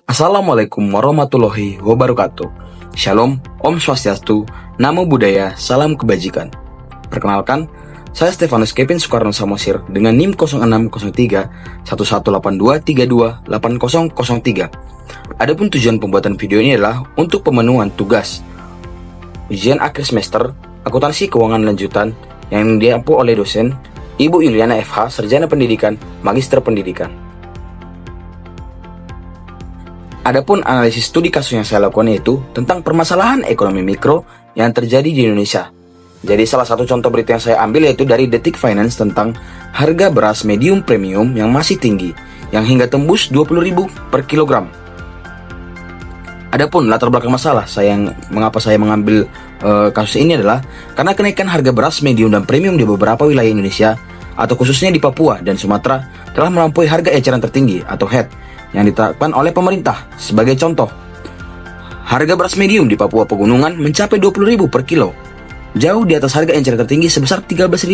Assalamualaikum warahmatullahi wabarakatuh. Shalom, Om Swastiastu, Namo Buddhaya, Salam Kebajikan. Perkenalkan, saya Stefanus Kevin Soekarno Samosir dengan NIM 0603 118232 8003. Adapun tujuan pembuatan video ini adalah untuk pemenuhan tugas ujian akhir semester akuntansi keuangan lanjutan yang diampu oleh dosen Ibu Yuliana FH, Sarjana Pendidikan, Magister Pendidikan. Adapun analisis studi kasus yang saya lakukan yaitu tentang permasalahan ekonomi mikro yang terjadi di Indonesia. Jadi salah satu contoh berita yang saya ambil yaitu dari Detik Finance tentang harga beras medium premium yang masih tinggi, yang hingga tembus 20.000 per kilogram. Adapun latar belakang masalah mengapa saya mengambil kasus ini adalah karena kenaikan harga beras medium dan premium di beberapa wilayah Indonesia atau khususnya di Papua dan Sumatera telah melampaui harga eceran tertinggi atau HET yang ditetapkan oleh pemerintah. Sebagai contoh, harga beras medium di Papua Pegunungan mencapai 20.000 per kilo, jauh di atas harga eceran tertinggi sebesar 13.500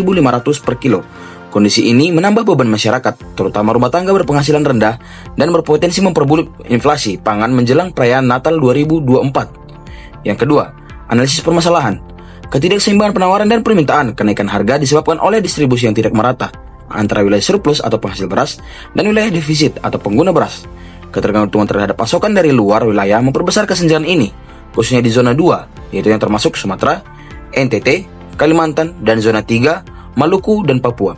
per kilo. Kondisi ini menambah beban masyarakat, terutama rumah tangga berpenghasilan rendah dan berpotensi memperburuk inflasi pangan menjelang perayaan Natal 2024. Yang kedua, analisis permasalahan. Ketidakseimbangan penawaran dan permintaan. Kenaikan harga disebabkan oleh distribusi yang tidak merata antara wilayah surplus atau penghasil beras dan wilayah defisit atau pengguna beras. Ketergantungan terhadap pasokan dari luar wilayah memperbesar kesenjangan ini, khususnya di zona 2, yaitu yang termasuk Sumatera, NTT, Kalimantan, dan zona 3, Maluku dan Papua.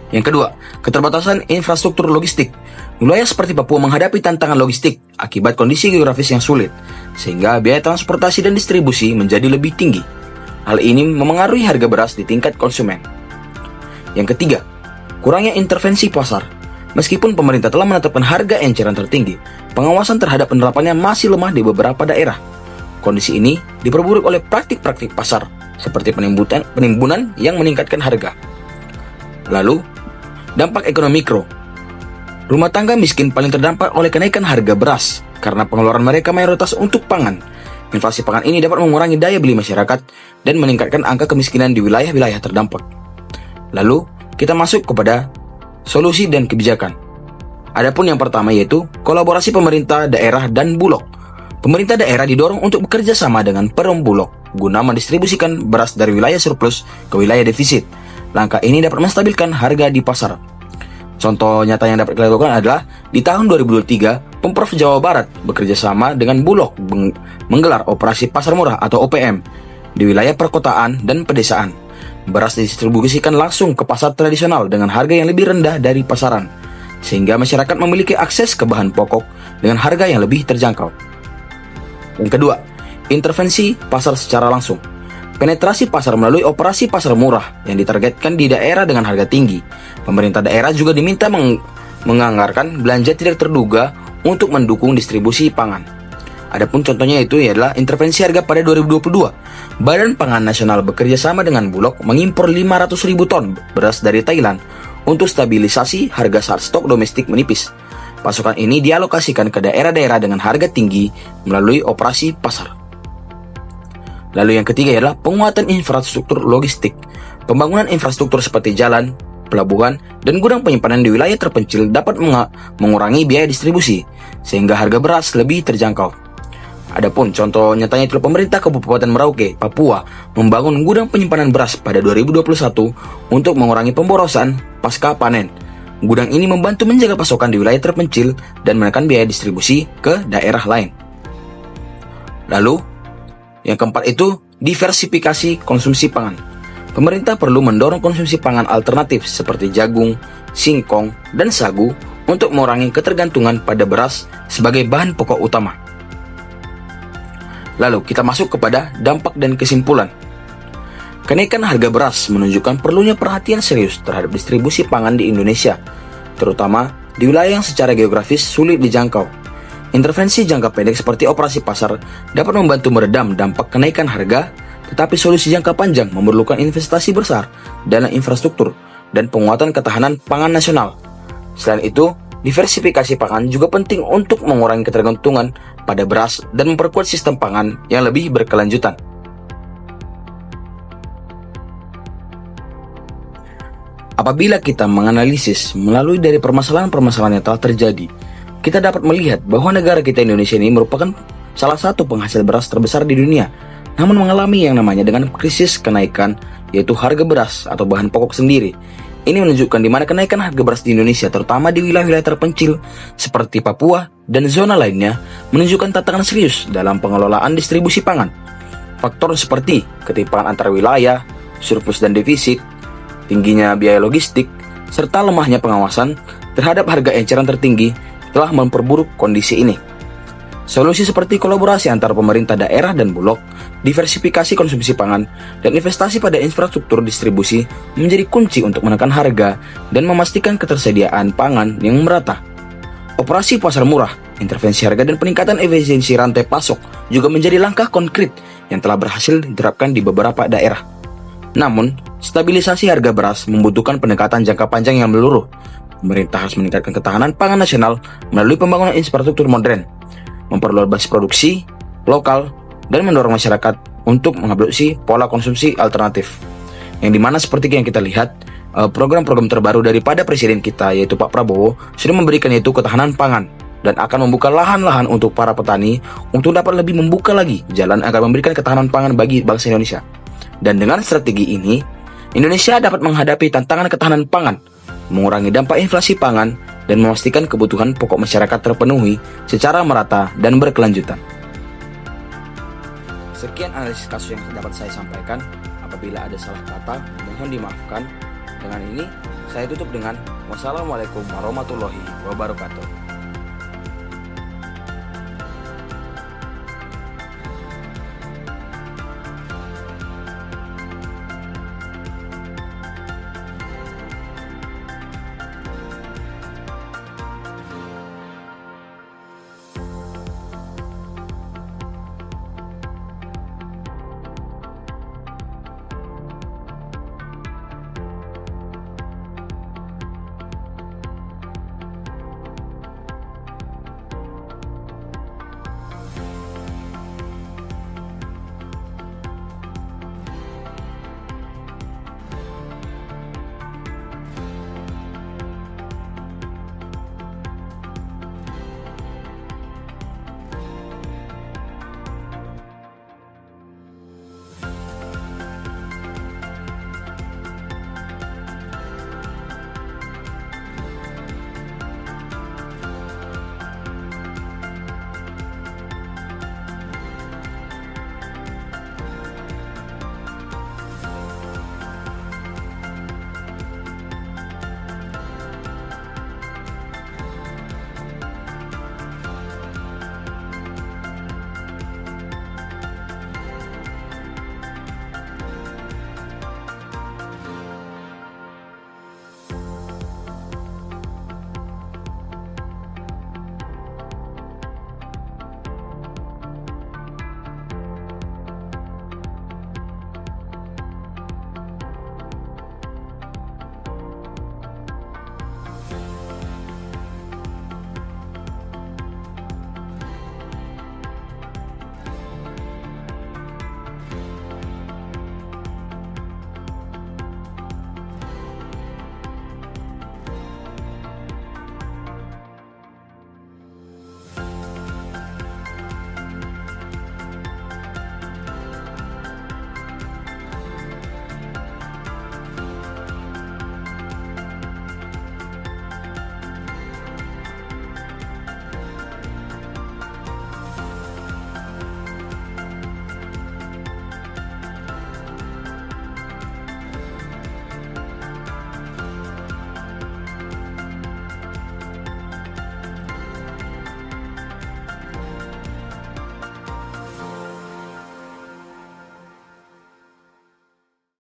Yang kedua, keterbatasan infrastruktur logistik. Wilayah seperti Papua menghadapi tantangan logistik akibat kondisi geografis yang sulit, sehingga biaya transportasi dan distribusi menjadi lebih tinggi. Hal ini memengaruhi harga beras di tingkat konsumen. Yang ketiga, kurangnya intervensi pasar. Meskipun pemerintah telah menetapkan harga eceran tertinggi, pengawasan terhadap penerapannya masih lemah di beberapa daerah. Kondisi ini diperburuk oleh praktik-praktik pasar, seperti penimbunan yang meningkatkan harga. Lalu, dampak ekonomi mikro. Rumah tangga miskin paling terdampak oleh kenaikan harga beras, karena pengeluaran mereka mayoritas untuk pangan. Inflasi pangan ini dapat mengurangi daya beli masyarakat dan meningkatkan angka kemiskinan di wilayah-wilayah terdampak. Lalu, kita masuk kepada solusi dan kebijakan. Adapun yang pertama yaitu kolaborasi pemerintah daerah dan Bulog. Pemerintah daerah didorong untuk bekerja sama dengan perum Bulog guna mendistribusikan beras dari wilayah surplus ke wilayah defisit. Langkah ini dapat menstabilkan harga di pasar. Contoh nyata yang dapat dilakukan adalah di tahun 2023, Pemprov Jawa Barat bekerja sama dengan Bulog menggelar operasi pasar murah atau OPM di wilayah perkotaan dan pedesaan. Beras didistribusikan langsung ke pasar tradisional dengan harga yang lebih rendah dari pasaran, sehingga masyarakat memiliki akses ke bahan pokok dengan harga yang lebih terjangkau. Yang kedua, intervensi pasar secara langsung. Penetrasi pasar melalui operasi pasar murah yang ditargetkan di daerah dengan harga tinggi. Pemerintah daerah juga diminta menganggarkan belanja tidak terduga untuk mendukung distribusi pangan. Adapun contohnya itu adalah intervensi harga pada 2022. Badan Pangan Nasional bekerja sama dengan Bulog mengimpor 500.000 ton beras dari Thailand untuk stabilisasi harga saat stok domestik menipis. Pasokan ini dialokasikan ke daerah-daerah dengan harga tinggi melalui operasi pasar. Lalu yang ketiga adalah penguatan infrastruktur logistik. Pembangunan infrastruktur seperti jalan, pelabuhan, dan gudang penyimpanan di wilayah terpencil dapat mengurangi biaya distribusi, sehingga harga beras lebih terjangkau. Adapun contoh nyatanya itu pemerintah Kabupaten Merauke, Papua, membangun gudang penyimpanan beras pada 2021 untuk mengurangi pemborosan pasca panen. Gudang ini membantu menjaga pasokan di wilayah terpencil dan menekan biaya distribusi ke daerah lain. Lalu, yang keempat itu diversifikasi konsumsi pangan. Pemerintah perlu mendorong konsumsi pangan alternatif seperti jagung, singkong, dan sagu untuk mengurangi ketergantungan pada beras sebagai bahan pokok utama. Lalu kita masuk kepada dampak dan kesimpulan. Kenaikan harga beras menunjukkan perlunya perhatian serius terhadap distribusi pangan di Indonesia, terutama di wilayah yang secara geografis sulit dijangkau. Intervensi jangka pendek seperti operasi pasar dapat membantu meredam dampak kenaikan harga, tetapi solusi jangka panjang memerlukan investasi besar dalam infrastruktur dan penguatan ketahanan pangan nasional. Selain itu, diversifikasi pangan juga penting untuk mengurangi ketergantungan pada beras dan memperkuat sistem pangan yang lebih berkelanjutan. Apabila kita menganalisis melalui dari permasalahan-permasalahan yang telah terjadi, kita dapat melihat bahwa negara kita Indonesia ini merupakan salah satu penghasil beras terbesar di dunia, namun mengalami yang namanya dengan krisis kenaikan, yaitu harga beras atau bahan pokok sendiri. Ini menunjukkan di mana kenaikan harga beras di Indonesia, terutama di wilayah-wilayah terpencil seperti Papua dan zona lainnya, menunjukkan tantangan serius dalam pengelolaan distribusi pangan. Faktor seperti ketimpangan antar wilayah, surplus dan defisit, tingginya biaya logistik, serta lemahnya pengawasan terhadap harga eceran tertinggi telah memperburuk kondisi ini. Solusi seperti kolaborasi antara pemerintah daerah dan Bulog, diversifikasi konsumsi pangan, dan investasi pada infrastruktur distribusi menjadi kunci untuk menekan harga dan memastikan ketersediaan pangan yang merata. Operasi pasar murah, intervensi harga, dan peningkatan efisiensi rantai pasok juga menjadi langkah konkret yang telah berhasil diterapkan di beberapa daerah. Namun, stabilisasi harga beras membutuhkan pendekatan jangka panjang yang menyeluruh. Pemerintah harus meningkatkan ketahanan pangan nasional melalui pembangunan infrastruktur modern, memperluas produksi lokal, dan mendorong masyarakat untuk mengadopsi pola konsumsi alternatif. Yang dimana seperti yang kita lihat, program-program terbaru daripada presiden kita yaitu Pak Prabowo sudah memberikan yaitu ketahanan pangan dan akan membuka lahan-lahan untuk para petani untuk dapat lebih membuka lagi jalan agar memberikan ketahanan pangan bagi bangsa Indonesia. Dan dengan strategi ini, Indonesia dapat menghadapi tantangan ketahanan pangan, mengurangi dampak inflasi pangan, dan memastikan kebutuhan pokok masyarakat terpenuhi secara merata dan berkelanjutan. Sekian analisis kasus yang dapat saya sampaikan. Apabila ada salah kata, mohon dimaafkan. Dengan ini, saya tutup dengan wassalamualaikum warahmatullahi wabarakatuh.